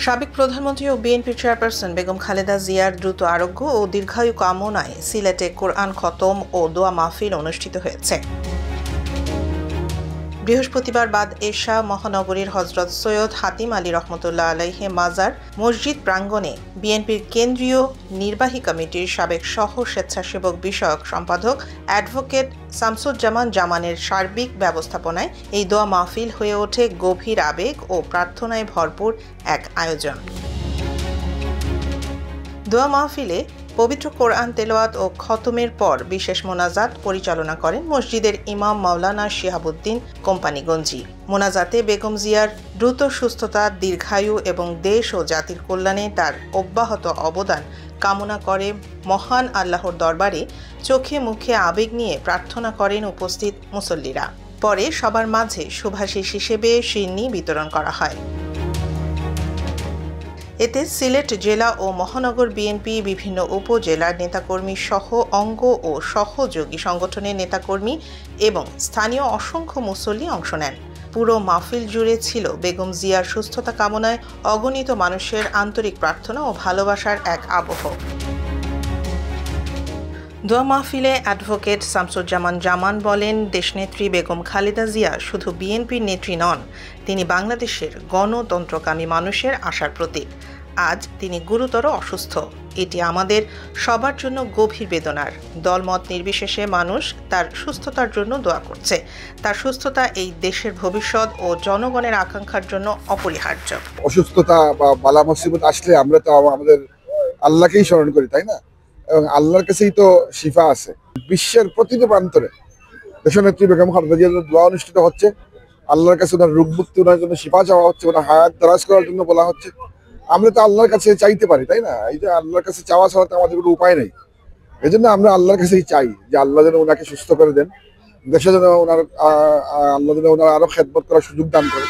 সাবেক প্রধানমন্ত্রী ও BNP chairperson Begum Khaleda জিয়ার দ্রুত আরোগ্য ও দীর্ঘায়ু কামনায় সিলেটে কোরআন খতম ও দোয়া মাহফিল অনুষ্ঠিত হয়েছে। বৃহস্পতিবার বাদ এশা মহানগরীর হযরত সৈয়দ হাতিম আলী রহমতুল্লাহ আলাইহি মাজার মসজিদ প্রাঙ্গণে বিএনপির কেন্দ্রীয় নির্বাহী কমিটির সাবেক সহ স্বেচ্ছাসেবক বিষয়ক সম্পাদক অ্যাডভোকেট শামসুজ্জামান জামানের সার্বিক ব্যবস্থাপনায় এই দোয়া মাহফিল হয়ে ওঠে গভীর আবেগ ও প্রার্থনায় ভরপুর এক আয়োজন। দোয়া মাহফিলে পবিত্র কোরআন তেলাওয়াত ও খতমের পর বিশেষ মোনাজাত পরিচালনা করেন মসজিদের ইমাম মাওলানা শিহাবুদ্দিন কোম্পানিগঞ্জি। মোনাজাতে বেগম জিয়ার দ্রুত সুস্থতা, দীর্ঘায়ু এবং দেশ ও জাতির কল্যাণে তার অব্যাহত অবদান কামনা করে মহান আল্লাহর দরবারে চোখে মুখে আবেগ নিয়ে প্রার্থনা করেন উপস্থিত মুসল্লিরা। পরে সবার মাঝে শুভাশিস হিসেবে সিন্নি বিতরণ করা হয়। এতে সিলেট জেলা ও মহানগর বিএনপি, বিভিন্ন উপজেলার নেতাকর্মী সহ অঙ্গ ও সহযোগী সংগঠনের নেতাকর্মী এবং স্থানীয় অসংখ্য মুসল্লি অংশ নেন। পুরো মাহফিল জুড়ে ছিল বেগম জিয়ার সুস্থতা কামনায় অগণিত মানুষের আন্তরিক প্রার্থনা ও ভালোবাসার এক আবহ। দোয়া মাহফিলে অ্যাডভোকেট শামসুজ্জামান জামান বলেন, দেশনেত্রী বেগম খালেদা জিয়া শুধু বিএনপির নেত্রী নন, তিনি বাংলাদেশের গণতন্ত্রকামী মানুষের আশার প্রতীক। আজ তিনি গুরুতর অসুস্থ। এটি আমাদের সবার জন্য গভীর বেদনার। দলমত নির্বিশেষে মানুষ তার সুস্থতার জন্য দোয়া করছে। তার সুস্থতা এই দেশের ভবিষ্যৎ ও জনগণের আকাঙ্ক্ষার জন্য অপরিহার্য। অসুস্থতা বা বালা মুসিবত আসলে আমরা তো আমাদের আল্লাহকেই স্মরণ করি, তাই না? এবং আল্লাহর কাছেই তো শিফা আছে। বিশ্বের প্রতিটি প্রান্তরে দেশনেত্রী বেগম খালেদা জিয়ার দোয়া অনুষ্ঠিত হচ্ছে। আল্লাহর কাছে ওনার রোগ মুক্তি, ওনার জন্য শিফা চাওয়া হচ্ছে, ওনার হায়াত দারাজ করার জন্য বলা হচ্ছে। আমরা তো আল্লাহর কাছে চাইতে পারি, তাই না? এই যে আল্লাহর কাছে চাওয়া ছাড়া তো আমাদের কোনো উপায় নেই। এই জন্য আমরা আল্লাহর কাছেই চাই যে আল্লাহ যেন ওনাকে সুস্থ করে দেন, দেশে যেন ওনার আল্লাহ যেন ওনার আরো খেদমত করার সুযোগ দান করে।